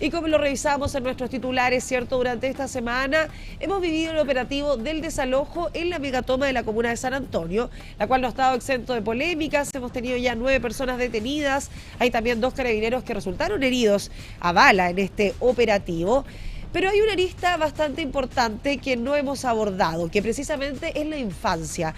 Y como lo revisamos en nuestros titulares, ¿cierto? Durante esta semana hemos vivido el operativo del desalojo en la megatoma de la comuna de San Antonio, la cual no ha estado exento de polémicas. Hemos tenido ya 9 personas detenidas. Hay también 2 carabineros que resultaron heridos a bala en este operativo. Pero hay una arista bastante importante que no hemos abordado, que precisamente es la infancia.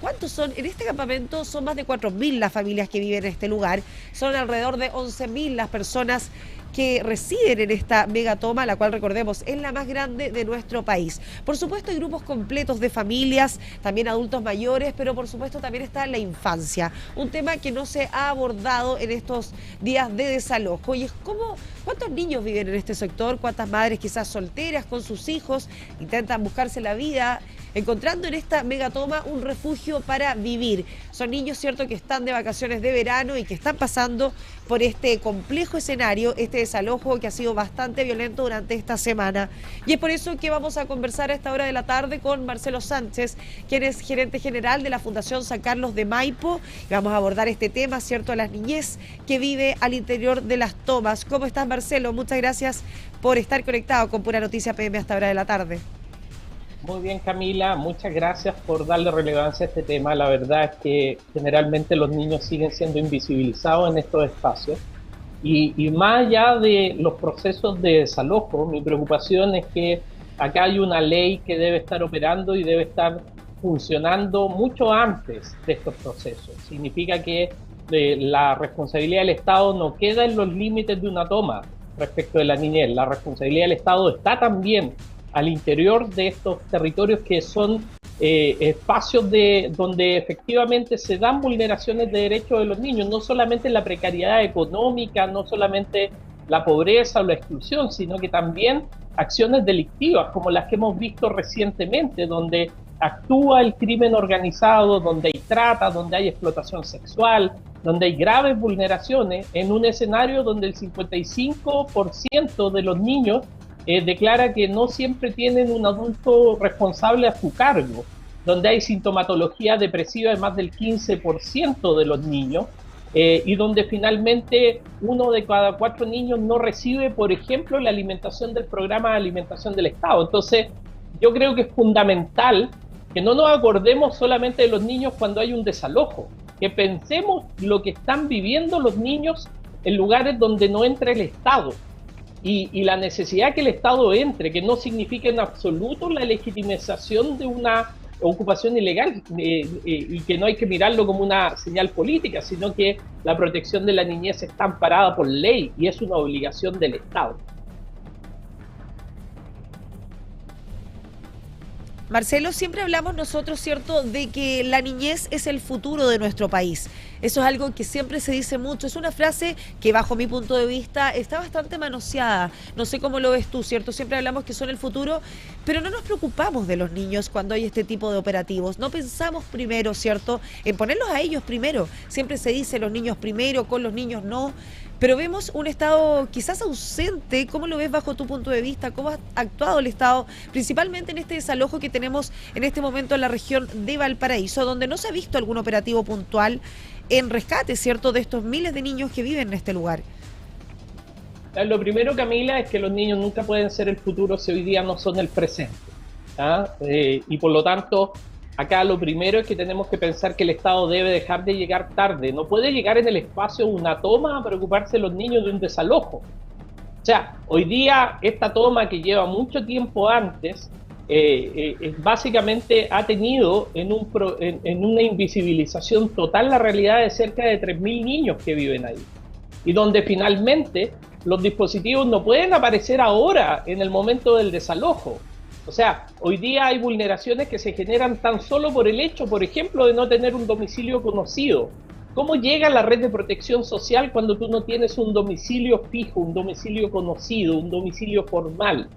¿Cuántos son? En este campamento son más de 4.000 las familias que viven en este lugar. Son alrededor de 11.000 las personas que residen en esta megatoma, la cual, recordemos, es la más grande de nuestro país. Por supuesto hay grupos completos de familias, también adultos mayores, pero por supuesto también está la infancia, un tema que no se ha abordado en estos días de desalojo. Y es ¿cuántos niños viven en este sector? ¿Cuántas madres quizás solteras con sus hijos intentan buscarse la vida, encontrando en esta megatoma un refugio para vivir? Son niños, cierto, que están de vacaciones de verano y que están pasando por este complejo escenario, este desalojo que ha sido bastante violento durante esta semana. Y es por eso que vamos a conversar a esta hora de la tarde con Marcelo Sánchez, quien es gerente general de la Fundación San Carlos de Maipo. Y vamos a abordar este tema, cierto, la niñez que vive al interior de las tomas. ¿Cómo estás, Marcelo? Muchas gracias por estar conectado con Pura Noticia PM a esta hora de la tarde. Muy bien, Camila, muchas gracias por darle relevancia a este tema. La verdad es que generalmente los niños siguen siendo invisibilizados en estos espacios. Y más allá de los procesos de desalojo, mi preocupación es que acá hay una ley que debe estar operando y debe estar funcionando mucho antes de estos procesos. Significa que la responsabilidad del Estado no queda en los límites de una toma respecto de la niñez. La responsabilidad del Estado está también al interior de estos territorios que son espacios donde efectivamente se dan vulneraciones de derechos de los niños, no solamente la precariedad económica, no solamente la pobreza o la exclusión, sino que también acciones delictivas como las que hemos visto recientemente, donde actúa el crimen organizado, donde hay trata, donde hay explotación sexual, donde hay graves vulneraciones, en un escenario donde el 55% de los niños declara que no siempre tienen un adulto responsable a su cargo, donde hay sintomatología depresiva de más del 15% de los niños, y donde finalmente 1 de cada 4 niños no recibe, por ejemplo, la alimentación del programa de alimentación del Estado. Entonces, yo creo que es fundamental que no nos acordemos solamente de los niños cuando hay un desalojo, que pensemos lo que están viviendo los niños en lugares donde no entra el Estado. Y la necesidad que el Estado entre, que no significa en absoluto la legitimización de una ocupación ilegal, y que no hay que mirarlo como una señal política, sino que la protección de la niñez está amparada por ley y es una obligación del Estado. Marcelo, siempre hablamos nosotros, ¿cierto?, de que la niñez es el futuro de nuestro país. Eso es algo que siempre se dice mucho. Es una frase que, bajo mi punto de vista, está bastante manoseada. No sé cómo lo ves tú, ¿cierto? Siempre hablamos que son el futuro, pero no nos preocupamos de los niños cuando hay este tipo de operativos. No pensamos primero, ¿cierto?, en ponerlos a ellos primero. Siempre se dice los niños primero, con los niños no. Pero vemos un Estado quizás ausente. ¿Cómo lo ves bajo tu punto de vista? ¿Cómo ha actuado el Estado, principalmente en este desalojo que tenemos en este momento en la región de Valparaíso, donde no se ha visto algún operativo puntual en rescate, ¿cierto?, de estos miles de niños que viven en este lugar? Lo primero, Camila, es que los niños nunca pueden ser el futuro si hoy día no son el presente. Y por lo tanto, acá lo primero es que tenemos que pensar que el Estado debe dejar de llegar tarde. No puede llegar en el espacio una toma a preocuparse de los niños de un desalojo. O sea, hoy día esta toma que lleva mucho tiempo antes, básicamente ha tenido en una invisibilización total la realidad de cerca de 3.000 niños que viven ahí. Y donde finalmente los dispositivos no pueden aparecer ahora en el momento del desalojo. O sea, hoy día hay vulneraciones que se generan tan solo por el hecho, por ejemplo, de no tener un domicilio conocido. ¿Cómo llega la red de protección social cuando tú no tienes un domicilio fijo, un domicilio conocido, un domicilio formal?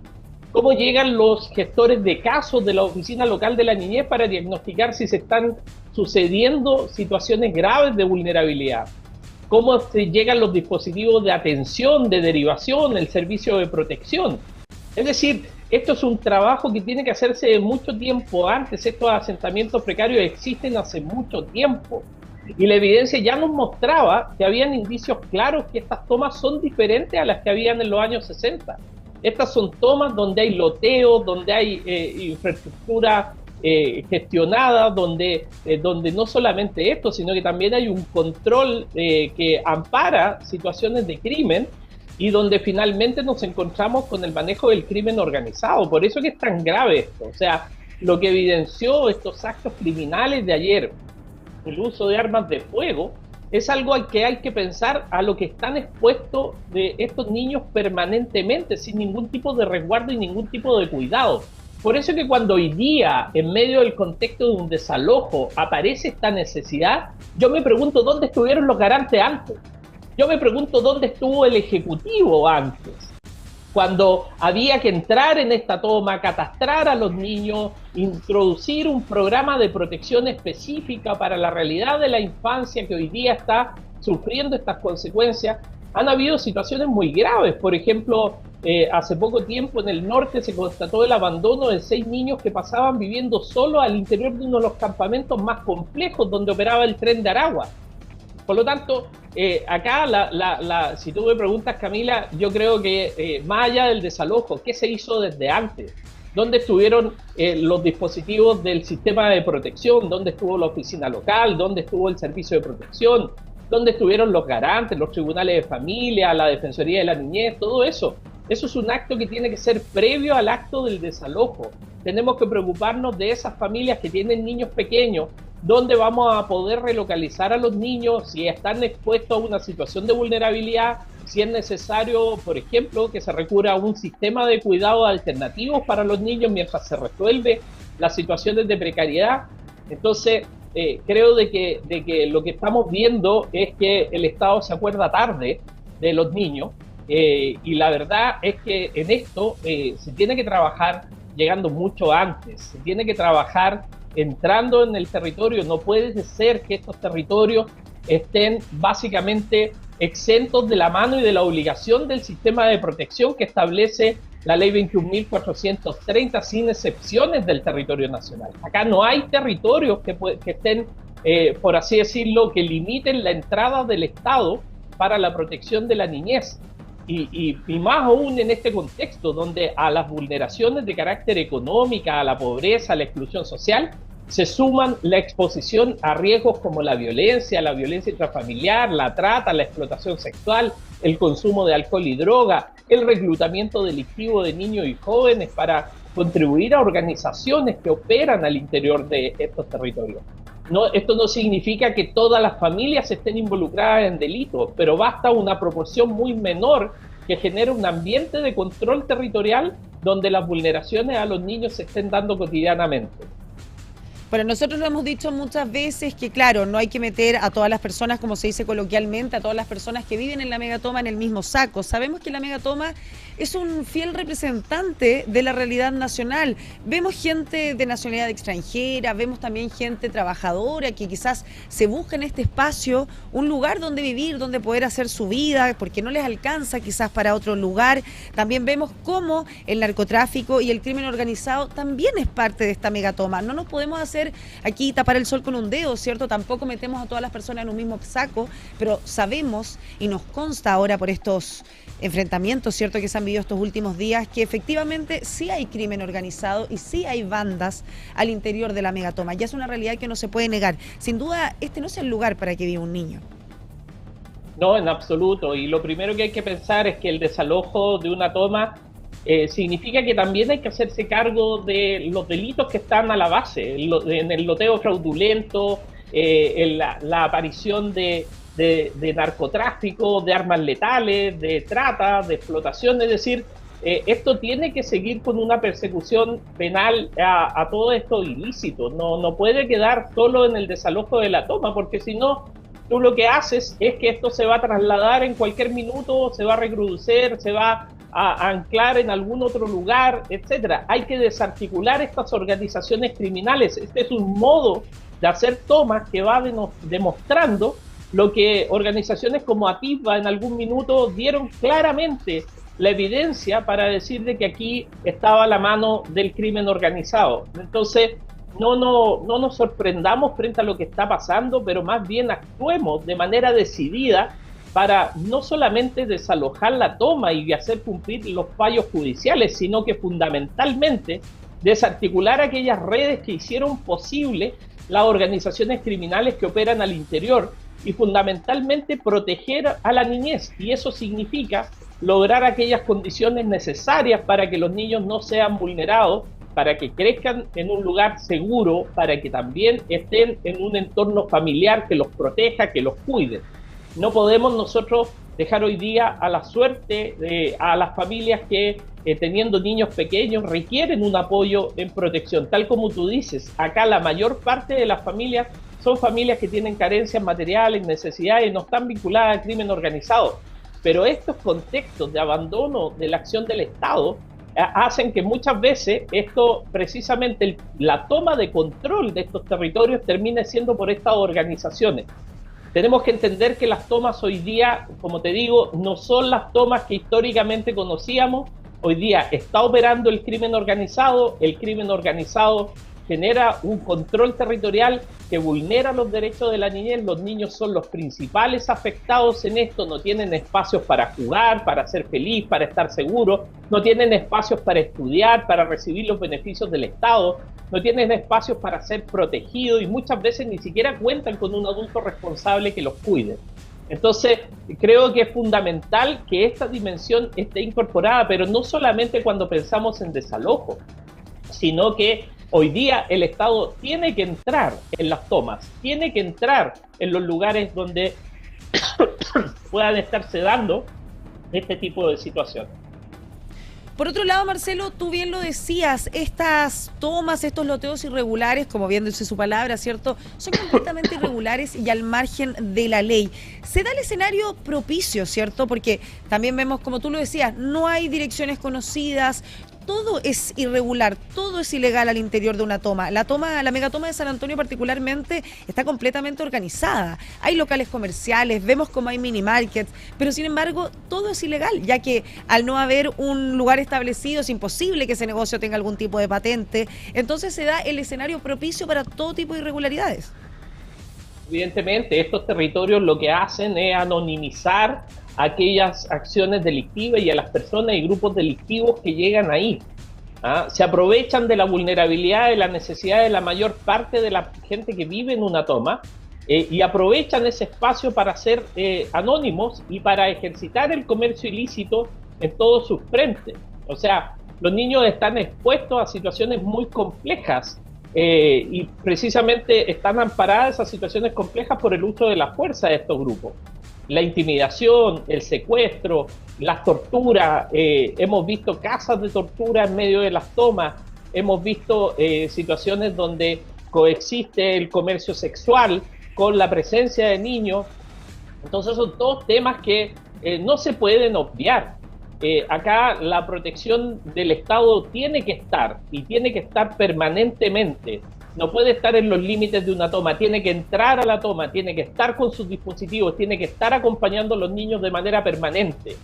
¿Cómo llegan los gestores de casos de la Oficina Local de la Niñez para diagnosticar si se están sucediendo situaciones graves de vulnerabilidad? ¿Cómo llegan los dispositivos de atención, de derivación, el servicio de protección? Es decir, esto es un trabajo que tiene que hacerse de mucho tiempo antes. Estos asentamientos precarios existen hace mucho tiempo. Y la evidencia ya nos mostraba que habían indicios claros que estas tomas son diferentes a las que habían en los años 60. Estas son tomas donde hay loteo, donde hay infraestructura gestionada, donde no solamente esto, sino que también hay un control que ampara situaciones de crimen y donde finalmente nos encontramos con el manejo del crimen organizado. Por eso que es tan grave esto. O sea, lo que evidenció estos actos criminales de ayer, el uso de armas de fuego, es algo al que hay que pensar a lo que están expuestos de estos niños permanentemente, sin ningún tipo de resguardo y ningún tipo de cuidado. Por eso que cuando hoy día, en medio del contexto de un desalojo, aparece esta necesidad, yo me pregunto dónde estuvieron los garantes antes. Yo me pregunto dónde estuvo el Ejecutivo antes, cuando había que entrar en esta toma, catastrar a los niños, introducir un programa de protección específica para la realidad de la infancia que hoy día está sufriendo estas consecuencias. Han habido situaciones muy graves. Por ejemplo, hace poco tiempo en el norte se constató el abandono de 6 niños que pasaban viviendo solos al interior de uno de los campamentos más complejos donde operaba el tren de Aragua. Por lo tanto, acá, si tú me preguntas, Camila, yo creo que más allá del desalojo, ¿qué se hizo desde antes? ¿Dónde estuvieron los dispositivos del sistema de protección? ¿Dónde estuvo la oficina local? ¿Dónde estuvo el servicio de protección? ¿Dónde estuvieron los garantes, los tribunales de familia, la Defensoría de la Niñez? Todo eso. Eso es un acto que tiene que ser previo al acto del desalojo. Tenemos que preocuparnos de esas familias que tienen niños pequeños, dónde vamos a poder relocalizar a los niños, si están expuestos a una situación de vulnerabilidad, si es necesario, por ejemplo, que se recurra a un sistema de cuidados alternativos para los niños mientras se resuelve las situaciones de precariedad. Entonces, creo de que lo que estamos viendo es que el Estado se acuerda tarde de los niños, y la verdad es que en esto se tiene que trabajar llegando mucho antes, se tiene que trabajar entrando en el territorio. No puede ser que estos territorios estén básicamente exentos de la mano y de la obligación del sistema de protección que establece la ley 21.430 sin excepciones del territorio nacional. Acá no hay territorios que estén, por así decirlo, que limiten la entrada del Estado para la protección de la niñez. Y más aún en este contexto donde a las vulneraciones de carácter económico, a la pobreza, a la exclusión social, se suman la exposición a riesgos como la violencia intrafamiliar, la trata, la explotación sexual, el consumo de alcohol y droga, el reclutamiento delictivo de niños y jóvenes para contribuir a organizaciones que operan al interior de estos territorios. No, esto no significa que todas las familias estén involucradas en delitos, pero basta una proporción muy menor que genere un ambiente de control territorial donde las vulneraciones a los niños se estén dando cotidianamente. Bueno, nosotros lo hemos dicho muchas veces que, claro, no hay que meter a todas las personas, como se dice coloquialmente, a todas las personas que viven en la megatoma en el mismo saco. Sabemos que la megatoma es un fiel representante de la realidad nacional. Vemos gente de nacionalidad extranjera, vemos también gente trabajadora que quizás se busca en este espacio un lugar donde vivir, donde poder hacer su vida, porque no les alcanza quizás para otro lugar. También vemos cómo el narcotráfico y el crimen organizado también es parte de esta megatoma. No nos podemos hacer aquí tapar el sol con un dedo, ¿cierto? Tampoco metemos a todas las personas en un mismo saco, pero sabemos y nos consta ahora por estos enfrentamientos, ¿cierto?, que se han vivido estos últimos días, que efectivamente sí hay crimen organizado y sí hay bandas al interior de la megatoma. Ya es una realidad que no se puede negar. Sin duda, este no es el lugar para que viva un niño. No, en absoluto. Y lo primero que hay que pensar es que el desalojo de una toma significa que también hay que hacerse cargo de los delitos que están a la base, en el loteo fraudulento, en la aparición de narcotráfico, de armas letales, de trata, de explotación. Es decir, esto tiene que seguir con una persecución penal a todo esto ilícito. No puede quedar solo en el desalojo de la toma, porque si no, tú lo que haces es que esto se va a trasladar en cualquier minuto, se va a recrudecer, se va a anclar en algún otro lugar, etcétera. Hay que desarticular estas organizaciones criminales. Este es un modo de hacer tomas que va demostrando lo que organizaciones como ATIVA en algún minuto dieron claramente la evidencia para decir de que aquí estaba la mano del crimen organizado. Entonces, no nos sorprendamos frente a lo que está pasando, pero más bien actuemos de manera decidida para no solamente desalojar la toma y hacer cumplir los fallos judiciales, sino que fundamentalmente desarticular aquellas redes que hicieron posible las organizaciones criminales que operan al interior y fundamentalmente proteger a la niñez. Y eso significa lograr aquellas condiciones necesarias para que los niños no sean vulnerados, para que crezcan en un lugar seguro, para que también estén en un entorno familiar que los proteja, que los cuide. No podemos nosotros dejar hoy día a la suerte a las familias que teniendo niños pequeños requieren un apoyo en protección. Tal como tú dices, acá la mayor parte de las familias son familias que tienen carencias materiales, necesidades, no están vinculadas al crimen organizado. Pero estos contextos de abandono de la acción del Estado hacen que muchas veces esto, precisamente la toma de control de estos territorios termine siendo por estas organizaciones. Tenemos que entender que las tomas hoy día, como te digo, no son las tomas que históricamente conocíamos. Hoy día está operando el crimen organizado genera un control territorial que vulnera los derechos de la niñez. Los niños son los principales afectados en esto, no tienen espacios para jugar, para ser feliz, para estar seguros, no tienen espacios para estudiar, para recibir los beneficios del Estado, no tienen espacios para ser protegidos y muchas veces ni siquiera cuentan con un adulto responsable que los cuide. Entonces, creo que es fundamental que esta dimensión esté incorporada, pero no solamente cuando pensamos en desalojo, sino que hoy día el Estado tiene que entrar en las tomas, tiene que entrar en los lugares donde puedan estarse dando este tipo de situaciones. Por otro lado, Marcelo, tú bien lo decías, estas tomas, estos loteos irregulares, como bien dice su palabra, ¿cierto?, son completamente irregulares y al margen de la ley. Se da el escenario propicio, ¿cierto?, porque también vemos, como tú lo decías, no hay direcciones conocidas, todo es irregular, todo es ilegal al interior de una toma. La megatoma de San Antonio particularmente está completamente organizada. Hay locales comerciales, vemos como hay mini markets, pero sin embargo todo es ilegal, ya que al no haber un lugar establecido es imposible que ese negocio tenga algún tipo de patente. Entonces se da el escenario propicio para todo tipo de irregularidades. Evidentemente, estos territorios lo que hacen es anonimizar aquellas acciones delictivas y a las personas y grupos delictivos que llegan ahí. Se aprovechan de la vulnerabilidad, de la necesidad de la mayor parte de la gente que vive en una toma y aprovechan ese espacio para ser anónimos y para ejercitar el comercio ilícito en todos sus frentes. O sea, los niños están expuestos a situaciones muy complejas y precisamente están amparadas esas situaciones complejas por el uso de la fuerza de estos grupos. La intimidación, el secuestro, las torturas, hemos visto casas de tortura en medio de las tomas, hemos visto situaciones donde coexiste el comercio sexual con la presencia de niños. Entonces son todos temas que no se pueden obviar. Acá la protección del Estado tiene que estar y tiene que estar permanentemente. No puede estar en los límites de una toma, tiene que entrar a la toma, tiene que estar con sus dispositivos, tiene que estar acompañando a los niños de manera permanente.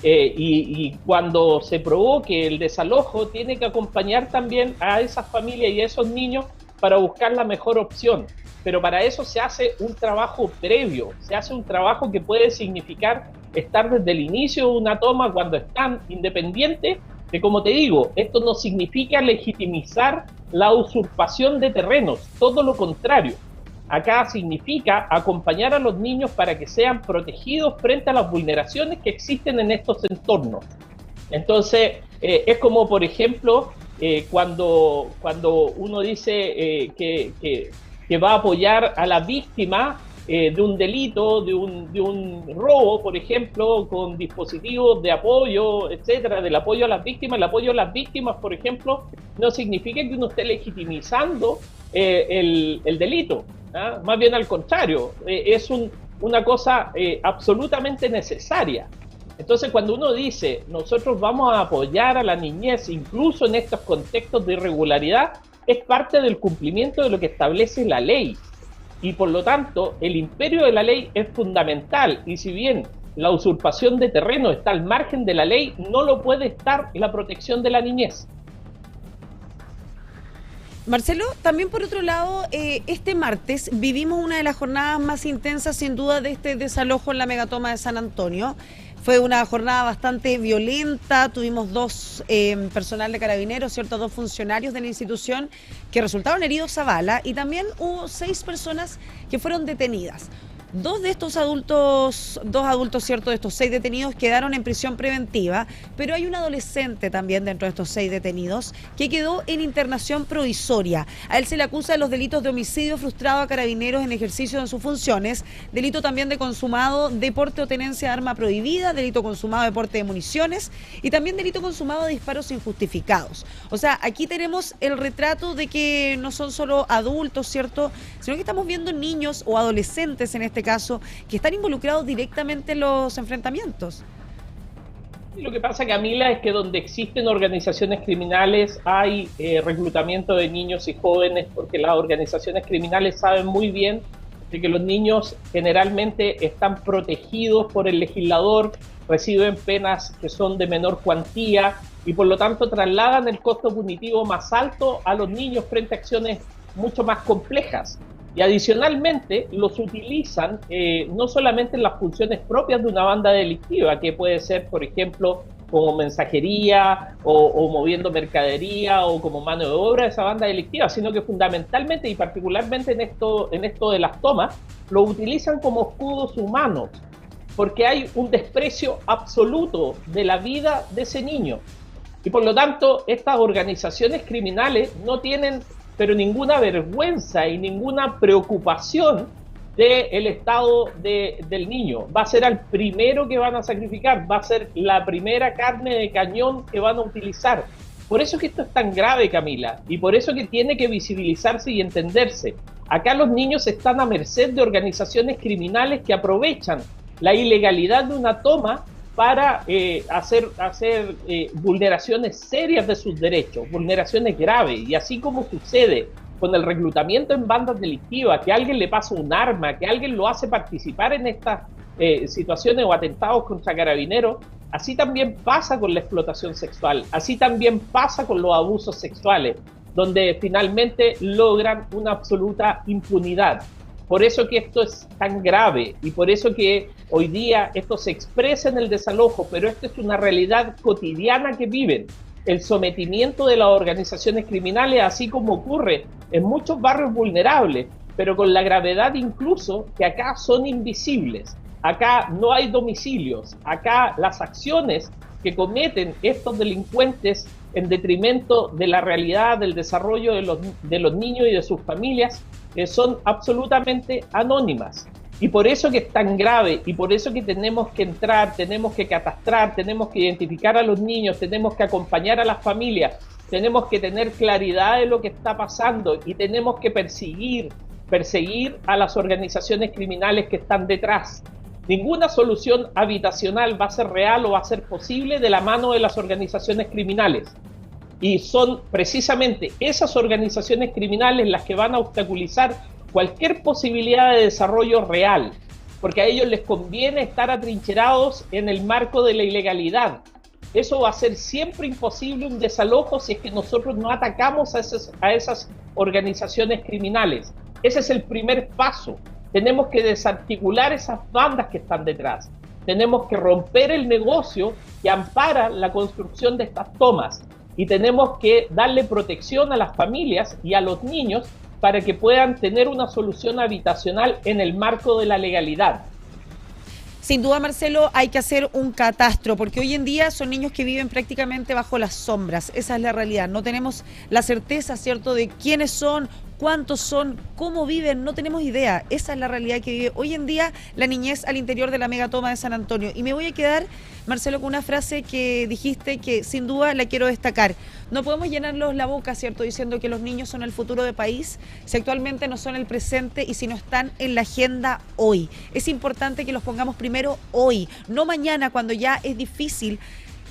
Y cuando se provoque el desalojo, tiene que acompañar también a esas familias y a esos niños para buscar la mejor opción. Pero para eso se hace un trabajo previo, se hace un trabajo que puede significar estar desde el inicio de una toma cuando están independientes, que como te digo, esto no significa legitimizar la usurpación de terrenos, todo lo contrario. Acá significa acompañar a los niños para que sean protegidos frente a las vulneraciones que existen en estos entornos. Entonces, es como, por ejemplo, cuando uno dice que va a apoyar a la víctima de un delito, de un robo, por ejemplo, con dispositivos de apoyo, etcétera, del apoyo a las víctimas. El apoyo a las víctimas, por ejemplo, no significa que uno esté legitimizando el delito, ¿ah? Más bien al contrario, es una cosa absolutamente necesaria. Entonces, cuando uno dice, nosotros vamos a apoyar a la niñez, incluso en estos contextos de irregularidad, es parte del cumplimiento de lo que establece la ley. Y por lo tanto, el imperio de la ley es fundamental. Y si bien la usurpación de terreno está al margen de la ley, no lo puede estar la protección de la niñez. Marcelo, también por otro lado, este martes vivimos una de las jornadas más intensas sin duda de este desalojo en la megatoma de San Antonio. Fue una jornada bastante violenta, tuvimos dos personal de Carabineros, ¿cierto? Dos funcionarios de la institución que resultaron heridos a bala y también hubo 6 personas que fueron detenidas. Dos adultos, ¿cierto? De estos 6 detenidos quedaron en prisión preventiva, pero hay un adolescente también dentro de estos 6 detenidos que quedó en internación provisoria. A él se le acusa de los delitos de homicidio frustrado a Carabineros en ejercicio de sus funciones, delito también de consumado de porte o tenencia de arma prohibida, delito consumado de porte de municiones y también delito consumado de disparos injustificados. O sea, aquí tenemos el retrato de que no son solo adultos, ¿cierto? Sino que estamos viendo niños o adolescentes en este caso, que están involucrados directamente en los enfrentamientos. Lo que pasa, Camila, es que donde existen organizaciones criminales hay reclutamiento de niños y jóvenes, porque las organizaciones criminales saben muy bien de que los niños generalmente están protegidos por el legislador, reciben penas que son de menor cuantía y por lo tanto trasladan el costo punitivo más alto a los niños frente a acciones mucho más complejas. Y adicionalmente los utilizan no solamente en las funciones propias de una banda delictiva, que puede ser, por ejemplo, como mensajería o moviendo mercadería o como mano de obra de esa banda delictiva, sino que fundamentalmente y particularmente en esto de las tomas, lo utilizan como escudos humanos, porque hay un desprecio absoluto de la vida de ese niño. Y por lo tanto, estas organizaciones criminales no tienen pero ninguna vergüenza y ninguna preocupación del estado del niño. Va a ser el primero que van a sacrificar, va a ser la primera carne de cañón que van a utilizar. Por eso es que esto es tan grave, Camila, y por eso que tiene que visibilizarse y entenderse. Acá los niños están a merced de organizaciones criminales que aprovechan la ilegalidad de una toma para hacer vulneraciones serias de sus derechos, vulneraciones graves. Y así como sucede con el reclutamiento en bandas delictivas, que alguien le pasa un arma, que alguien lo hace participar en estas situaciones o atentados contra Carabineros, así también pasa con la explotación sexual, así también pasa con los abusos sexuales, donde finalmente logran una absoluta impunidad. Por eso que esto es tan grave y por eso que hoy día esto se expresa en el desalojo, pero esto es una realidad cotidiana que viven. El sometimiento de las organizaciones criminales, así como ocurre en muchos barrios vulnerables, pero con la gravedad incluso que acá son invisibles. Acá no hay domicilios, acá las acciones que cometen estos delincuentes en detrimento de la realidad, del desarrollo de los niños y de sus familias, son absolutamente anónimas. Y por eso que es tan grave y por eso que tenemos que entrar, tenemos que catastrar, tenemos que identificar a los niños, tenemos que acompañar a las familias, tenemos que tener claridad de lo que está pasando y tenemos que perseguir a las organizaciones criminales que están detrás. Ninguna solución habitacional va a ser real o va a ser posible de la mano de las organizaciones criminales. Y son precisamente esas organizaciones criminales las que van a obstaculizar cualquier posibilidad de desarrollo real, porque a ellos les conviene estar atrincherados en el marco de la ilegalidad. Eso va a ser siempre imposible un desalojo si es que nosotros no atacamos a esas organizaciones criminales. Ese es el primer paso. Tenemos que desarticular esas bandas que están detrás. Tenemos que romper el negocio que ampara la construcción de estas tomas. Y tenemos que darle protección a las familias y a los niños para que puedan tener una solución habitacional en el marco de la legalidad. Sin duda, Marcelo, hay que hacer un catastro, porque hoy en día son niños que viven prácticamente bajo las sombras. Esa es la realidad. No tenemos la certeza, ¿cierto?, de quiénes son, cuántos son, cómo viven, no tenemos idea. Esa es la realidad que vive hoy en día la niñez al interior de la megatoma de San Antonio. Y me voy a quedar, Marcelo, con una frase que dijiste que sin duda la quiero destacar. No podemos llenarlos la boca, ¿cierto?, diciendo que los niños son el futuro del país, si actualmente no son el presente y si no están en la agenda hoy. Es importante que los pongamos primero hoy, no mañana, cuando ya es difícil.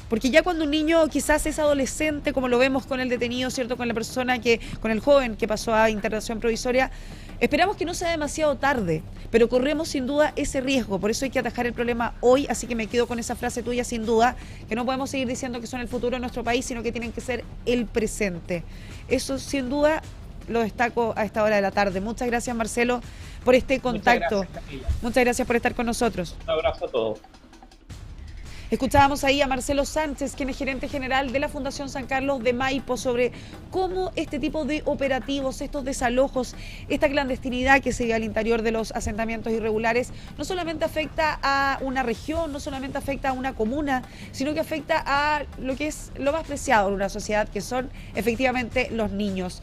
Porque ya cuando un niño quizás es adolescente, como lo vemos con el detenido, ¿cierto?, con el joven que pasó a internación provisoria, esperamos que no sea demasiado tarde, pero corremos sin duda ese riesgo. Por eso hay que atajar el problema hoy, así que me quedo con esa frase tuya sin duda, que no podemos seguir diciendo que son el futuro de nuestro país, sino que tienen que ser el presente. Eso sin duda lo destaco a esta hora de la tarde. Muchas gracias, Marcelo, por este contacto. Muchas gracias, Camila. Muchas gracias por estar con nosotros. Un abrazo a todos. Escuchábamos ahí a Marcelo Sánchez, quien es gerente general de la Fundación San Carlos de Maipo, sobre cómo este tipo de operativos, estos desalojos, esta clandestinidad que se vive al interior de los asentamientos irregulares, no solamente afecta a una región, no solamente afecta a una comuna, sino que afecta a lo que es lo más preciado en una sociedad, que son efectivamente los niños.